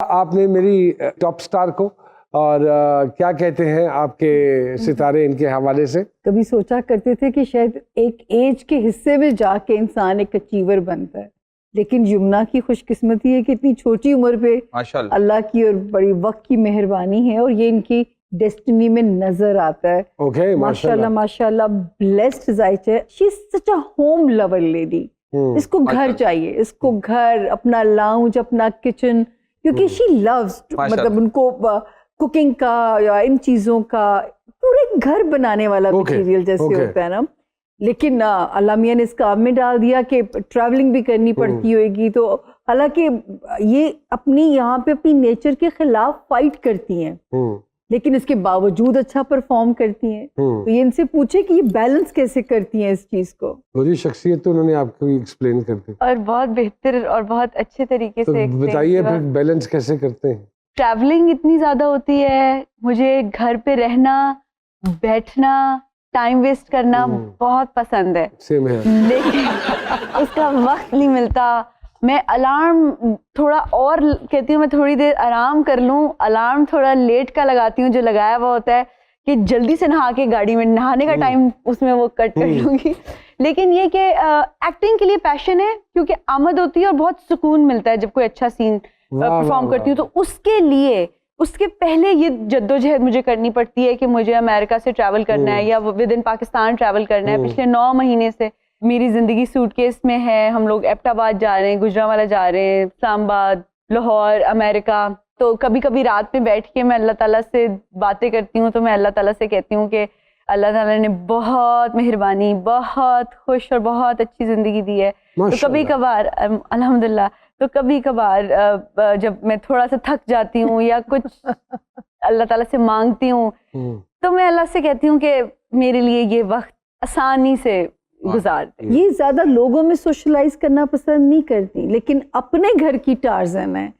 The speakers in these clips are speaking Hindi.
आपने मेरी टॉप स्टार को और क्या कहते हैं आपके सितारे इनके हवाले से? कभी सोचा करते थे कि शायद एक एज के हिस्से में जाके इंसान एक अचीवर बनता है, लेकिन यमुना की खुशकिस्मती है कि इतनी छोटी उम्र पे माशाल्लाह अल्लाह की और बड़ी वक्त की मेहरबानी है और ये इनकी डेस्टिनी में नजर आता है। ओके, माशाल्लाह माशाल्लाह, ब्लेस्ड जायचे। She is such a home lover lady. इसको घर चाहिए, इसको घर, अपना लाउंज, अपना किचन, क्योंकि शी लव्स, मतलब उनको कुकिंग का या इन चीजों का पूरे घर बनाने वाला मटेरियल जैसे होता है ना। लेकिन अल्लाह मियां ने इसका काम में डाल दिया कि ट्रैवलिंग भी करनी पड़ती होगी, तो हालांकि ये अपनी यहाँ पे अपनी नेचर के खिलाफ फाइट करती हैं, लेकिन इसके बावजूद अच्छा परफॉर्म करती हैं। तो ये इनसे पूछे कि ये बैलेंस कैसे करती हैं इस चीज को। पूरी शख्सियत तो उन्होंने आपको एक्सप्लेन कर दी और बहुत बेहतर और बहुत अच्छे तरीके से। बताइए फिर बैलेंस कैसे करते हैं? ट्रैवलिंग इतनी ज्यादा होती है, मुझे घर पे रहना, बैठना, टाइम वेस्ट करना बहुत पसंद है। सेम है। लेकिन उसका वक्त नहीं मिलता। मैं अलार्म थोड़ा और कहती हूँ, मैं थोड़ी देर आराम कर लूँ, अलार्म थोड़ा लेट का लगाती हूँ जो लगाया हुआ होता है कि जल्दी से नहा के गाड़ी में नहाने का टाइम उसमें वो कट कर लूँगी। लेकिन ये कि एक्टिंग के लिए पैशन है, क्योंकि आमद होती है और बहुत सुकून मिलता है जब कोई अच्छा सीन परफॉर्म करती हूँ। तो उसके लिए उसके पहले ये जद्दोजहद मुझे करनी पड़ती है कि मुझे अमेरिका से ट्रैवल करना है या विद इन पाकिस्तान ट्रैवल करना है। पिछले 9 महीने से मेरी जिंदगी सूटकेस में है। हम लोग एबटाबाद जा रहे हैं, गुजरांवाला जा रहे हैं, इस्लामाबाद, लाहौर, अमेरिका। तो कभी कभी रात में बैठ के मैं अल्लाह ताला से बातें करती हूँ, तो मैं अल्लाह ताला से कहती हूँ कि अल्लाह ताला ने बहुत मेहरबानी, बहुत खुश और बहुत अच्छी जिंदगी दी है। तो कभी कभार अल्हम्दुलिल्लाह, तो कभी कभार जब मैं थोड़ा सा थक जाती हूँ या कुछ अल्लाह ताला से मांगती हूँ, तो मैं अल्लाह से कहती हूँ कि मेरे लिए ये वक्त आसानी से गुजार दे। ये ज्यादा लोगों में सोशलाइज करना पसंद नहीं करती, लेकिन अपने घर की टार्जन है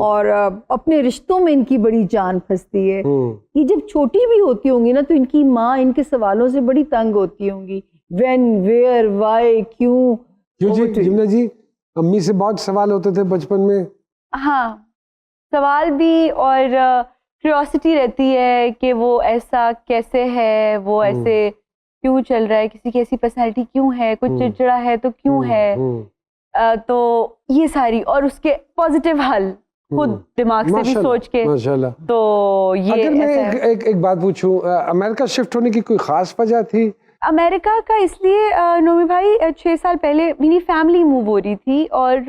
और अपने रिश्तों में इनकी बड़ी जान फंसती है। ये जब छोटी भी होती होंगी ना, तो इनकी माँ इनके सवालों से बड़ी तंग होती होंगी। व्हेन, वेयर, व्हाई, क्यों जी यमुना जी, अम्मी से बहुत सवाल होते थे बचपन में? हाँ, सवाल भी और क्यूरियोसिटी रहती है कि वो ऐसा कैसे है, वो ऐसे क्यों चल रहा है, किसी की ऐसी पर्सनैलिटी क्यों है, कुछ चिड़चिड़ा है तो क्यों है। तो ये सारी, और उसके पॉजिटिव हल खुद दिमाग से भी सोच के। माशाल्लाह। तो ये अगर मैं एक बात पूछूं, अमेरिका शिफ्ट होने की कोई खास वजह थी? अमेरिका का इसलिए नोमी भाई 6 साल पहले मेरी फैमिली मूव हो रही थी और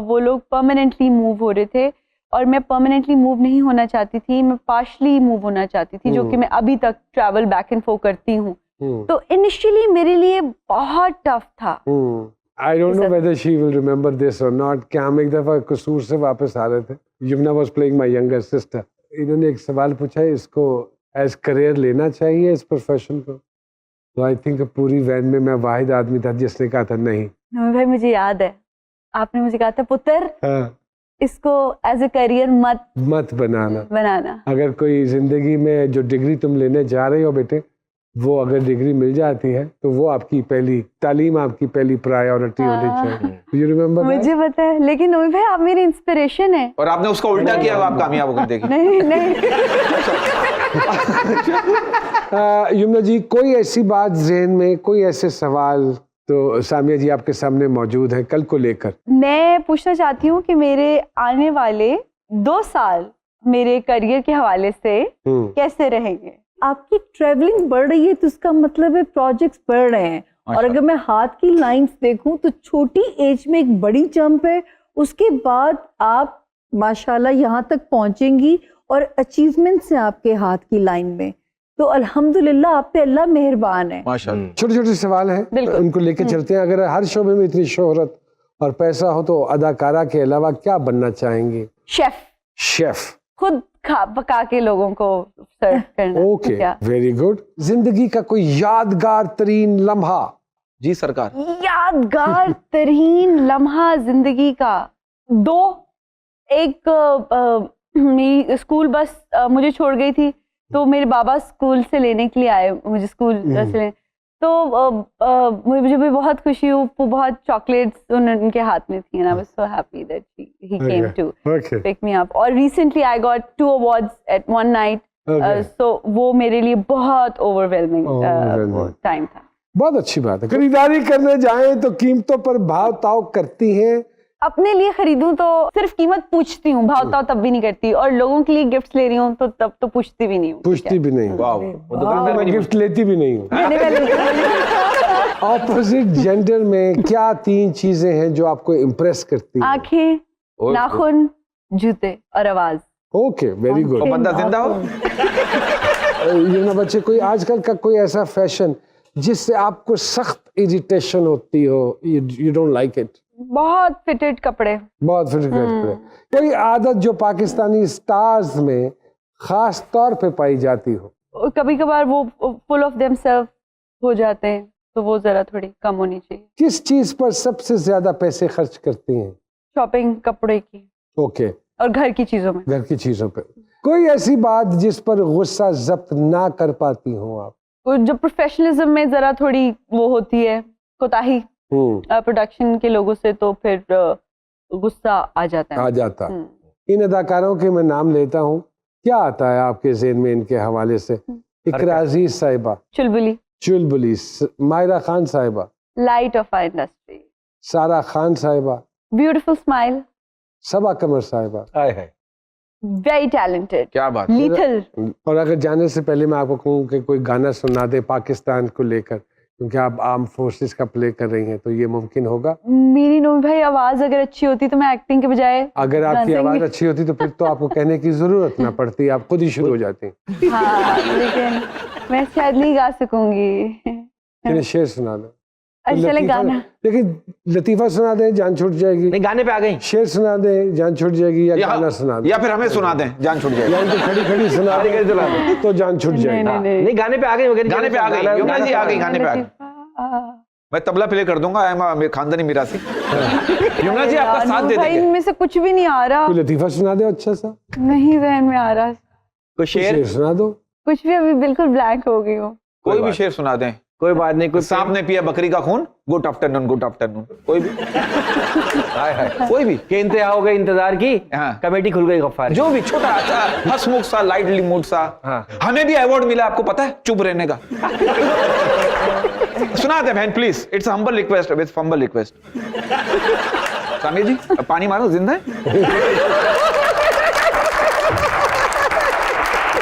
वो लोग परमानेंटली मूव हो रहे थे और मैं परमानेंटली मूव नहीं होना चाहती थी, मैं पार्शली मूव होना चाहती थी, जो कि मैं अभी तक ट्रैवल बैक एंड फोर्थ करती हूँ। तो इनिशियली मेरे लिए बहुत टफ था। I don't know whether she will remember this or not. कि हम एक दफा कसूर से वापस आ रहे थे, Yamuna was playing my younger sister. इन्होंने एक सवाल पूछा है, इसको एज करियर लेना चाहिए इस प्रोफेशन को? तो आई थिंक पूरी वैन में मैं वाहिद आदमी था जिसने कहा था नहीं। भाई मुझे याद है आपने मुझे कहा था, पुत्र इसको एज ए करियर मत बनाना। अगर कोई जिंदगी में जो डिग्री तुम लेने जा रहे हो बेटे, वो अगर डिग्री मिल जाती है तो वो आपकी पहली तालीम, आपकी पहली प्रायोरिटी होनी चाहिए। You remember that? मुझे पता है, लेकिन नोमी भाई आप मेरी इंस्पिरेशन है। और आपने उसका उल्टा किया, आप कामयाब होकर देखिए। नहीं यमुना जी, कोई ऐसी बात ज़हन में, कोई ऐसे सवाल तो सामिया जी आपके सामने मौजूद हैं कल को लेकर? मैं पूछना चाहती हूँ कि मेरे आने वाले 2 साल मेरे करियर के हवाले से कैसे रहेंगे? आपकी ट्रैवलिंग बढ़ रही है तो उसका मतलब है प्रोजेक्ट्स बढ़ रहे हैं। और अगर मैं हाथ की लाइंस देखूं तो छोटी एज में एक बड़ी जंप है, उसके बाद आप माशाल्लाह यहाँ तक पहुंचेंगी और अचीवमेंट्स हैं आपके हाथ की लाइन में। तो अल्हम्दुलिल्लाह आप पे अल्लाह मेहरबान है। माशाल्लाह। छोटे छोटे सवाल हैं, उनको लेके चलते हैं। अगर हर शोबे में इतनी शोहरत और पैसा हो तो अदाकारा के अलावा क्या बनना चाहेंगी? शेफ। खुद पका के लोगों को सर्व करना। Okay, very good. जिंदगी का कोई यादगार तरीन लम्हा? जी सरकार। यादगार तरीन लम्हा जिंदगी का 2। एक मेरी स्कूल बस मुझे छोड़ गई थी, तो मेरे बाबा स्कूल से लेने के लिए आए मुझे, स्कूल से लेने। तो मुझे भी बहुत खुशी हुई, वो बहुत चॉकलेट्स उनके हाथ में थी and I was so happy that he came to pick me up. और recently I got 2 awards at one night, so वो मेरे लिए बहुत ओवरवेलमिंग टाइम था। बहुत अच्छी बात है। खरीदारी करने जाएं तो कीमतों पर भाव ताव करती हैं? अपने लिए खरीदूं तो सिर्फ कीमत पूछती हूँ, भाव ताव तब भी नहीं करती, और लोगों के लिए गिफ्ट ले रही हूँ तो तब तो पूछती भी नहीं हूँ। पूछती भी नहीं? वाह, वो दुकान मैं गिफ्ट लेती भी नहीं हूँ। मैंने पहले ऑपोजिट जेंडर में क्या 3 चीजें हैं जो आपको इम्प्रेस करती हैं? आंखें, नाखून, जूते और आवाज। Okay, very good. वो बंदा जिंदा हो। ये ना बच्चे, कोई आजकल का कोई ऐसा फैशन जिससे आपको सख्त इरिटेशन होती हो, यू डोंट लाइक इट? बहुत फिटेड कपड़े। बहुत फिटेड कपड़े। कोई आदत जो पाकिस्तानी स्टार्स में खास तौर पे पाई जाती हो? कभी कभार वो फुल ऑफ देमसेल्फ हो जाते हैं, तो वो जरा थोड़ी कम होनी चाहिए। किस चीज पर सबसे ज्यादा पैसे खर्च करती हैं? शॉपिंग, कपड़े की। ओके। और घर की चीजों में। घर की चीजों पे। कोई ऐसी बात जिस पर गुस्सा जब्त ना कर पाती हो आप? जो प्रोफेशनलिज्म में जरा थोड़ी वो होती है कोताही प्रोडक्शन के लोगों से, तो फिर गुस्सा आ जाता है। आ जाता। इन अदाकारों के मैं नाम लेता हूँ, क्या आता है आपके ज़हन में इनके हवाले से? इकरा अजीज साहिबा, चुलबुली, चुलबुली, मायरा खान साहिबा, लाइट ऑफ आवर इंडस्ट्री, सारा खान साहिबा, ब्यूटीफुल स्माइल, सबा कमर साहिबा, वेरी टैलेंटेड, क्या बात, लीथल। और अगर जाने से पहले मैं आपको कहूँ कि कोई गाना सुना दे पाकिस्तान को लेकर, क्योंकि आप आर्म फोर्सेस का प्ले कर रही हैं, तो ये मुमकिन होगा? मेरी नूर भाई आवाज अगर अच्छी होती तो मैं एक्टिंग के बजाय अगर आपकी आवाज अच्छी होती तो फिर तो आपको कहने की जरूरत ना पड़ती, आप खुद ही शुरू हो जाती। हाँ, लेकिन मैं शायद नहीं गा सकूंगी। शेर सुना दो। अच्छा गाना, लेकिन लतीफा सुना दे, जान छूट जाएगी। नहीं, गाने पे आ गई। शेर सुना दे, जान छूट जाएगी, या गाना सुना दे, या फिर हमें सुना दें, जान छूट जाएगी। या तो खड़ी खड़ी सुना दे तो जान छूट जाएगी। नहीं, गाने पे आ गई, गाने पे आ गई, यमुना जी आ गई, गाने पे आ गई। मैं तबला प्ले कर दूंगा, मैं खानदानी मिरासी। यमुना जी आपका साथ दे देंगे। इनमें से कुछ भी नहीं आ रहा। कोई लतीफा सुना दे अच्छा सा। नहीं जहन में आ रहा। कोई शेर सुना दो। कुछ भी, अभी बिल्कुल ब्लैंक हो गई हूँ। कोई भी शेर सुना दें। कोई बात नहीं। कुछ सांप ने पिया बकरी का खून, गुड आफ्टरनून, गुड आफ्टरनून। कोई भी, कोई भी। के इंतहा हो गई इंतजार की, हाँ। कमेटी खुल गई गफ्फार। जो भी छोटा अच्छा हंसमुख सा, लाइटली मूड सा। हाँ। हमें भी अवार्ड मिला, आपको पता है, चुप रहने का। सुना दे बहन please, it's humble request, with fumble request. Samia ji पानी मारो, जिंदा है।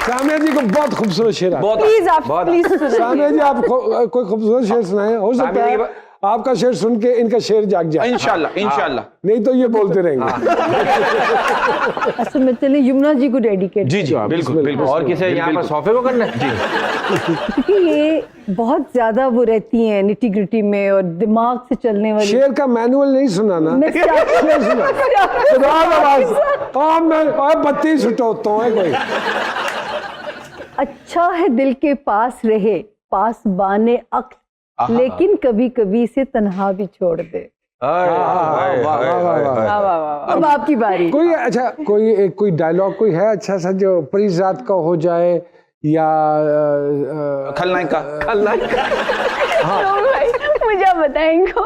सामिया जी को बहुत खूबसूरत शेर आता है। प्लीज आप प्लीज सामिया जी आप कोई खूबसूरत शेर सुनाए, हो सकता है आपका शेर सुन के इनका शेर जाग जाए। इंशाल्लाह, इंशाल्लाह। नहीं तो ये बोलते रहेंगे। असल में चलिए यमुना जी को डेडिकेट। जी जी, बिल्कुल बिल्कुल। और किसे यहाँ पर सोफे को करना है? जी। क्योंकि ये बहुत ज्यादा वो रहती हैं निटी ग्रिटी में और दिमाग से चलने वाली। शेर का मैनुअल नहीं सुनाना। मैं शेर सुना आवाज। मैं बत्ती छुटोता हूँ कोई। अच्छा है दिल के पास रहे, पास बाने अक्ल, लेकिन कभी कभी से तन्हा भी छोड़ दे। अब आपकी बारी। कोई अच्छा कोई डायलॉग कोई है अच्छा सा जो परिजात का हो जाए, या खलनायक का? मुझे आप बताएं इनको,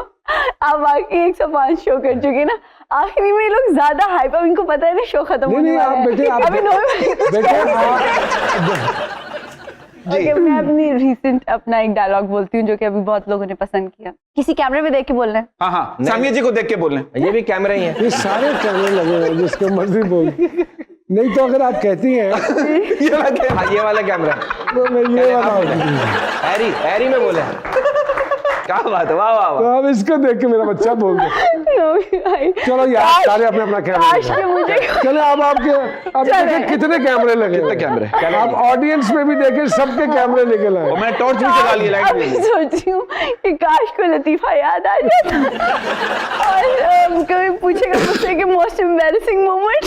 आप बाकी 105 शो कर चुके ना, आखिरी में लोग ज्यादा हाइप, अब इनको पता है ना शो खत्म होने वाला है। Okay, मैं अपनी रिसेंट अपना एक डायलॉग बोलती हूँ जो कि अभी बहुत लोगों ने पसंद किया। किसी कैमरे में देख के बोलना है। हाँ हाँ, सामिया जी को देख के बोलना है। ये भी कैमरे ही है। ये सारे कैमरे लगे हैं, जिसको मर्जी बोल। नहीं तो अगर आप कहती हैं ये वाला कैमरा, तो मैं ये वाला हैरी में बोले। क्या बात है, वाह वाह तो वाह। अब इसको देख के मेरा बच्चा बोल दे। चलो यार, सारे अपने अपना कैमरा। चलो अब आपके कितने कैमरे लगे? कितने कैमरे? आप ऑडियंस में भी देखें, सबके कैमरे लेके लाए। और मैंने टॉर्च भी चला ली, लाइट भी। सोच रही हूँ कि काश को लतीफा याद आ जाता और कभी पूछेगा मुझसे कि मोस्ट एम्बैरेसिंग मोमेंट,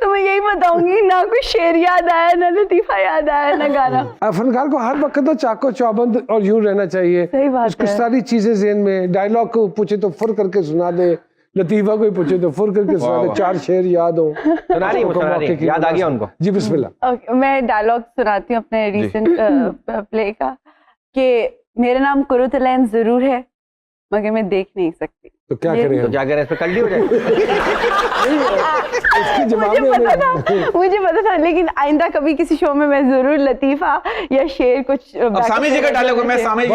तो मैं यही बताऊंगी, ना कोई शेर याद आया, ना लतीफा याद आया, ना गाना। फनकार को हर वक्त तो चाको चौबंद और यूं रहना चाहिए। सही बात उसको है। सारी चीजें ज़हन में, डायलॉग को पूछे तो फुर करके सुना दे, लतीफा को पूछे तो फुर करके सुना दे, 4 शेर याद हो। सुना रही याद आ गया उनको। जी बिस्मिल्लाह। मैं डायलॉग सुनाती हूँ अपने रिसेंट प्ले का, कि मेरा नाम कुरुतलैन जरूर है मगर मैं देख नहीं सकती। तो क्या ये- करें तो हम? क्या करें, इस पे कल्ली हो जाए? इसके जवाब में मुझे पता था लेकिन आइंदा कभी किसी शो में मैं जरूर लतीफा या शेर कुछ अब सामी जी का डायलॉग मैं सामी जी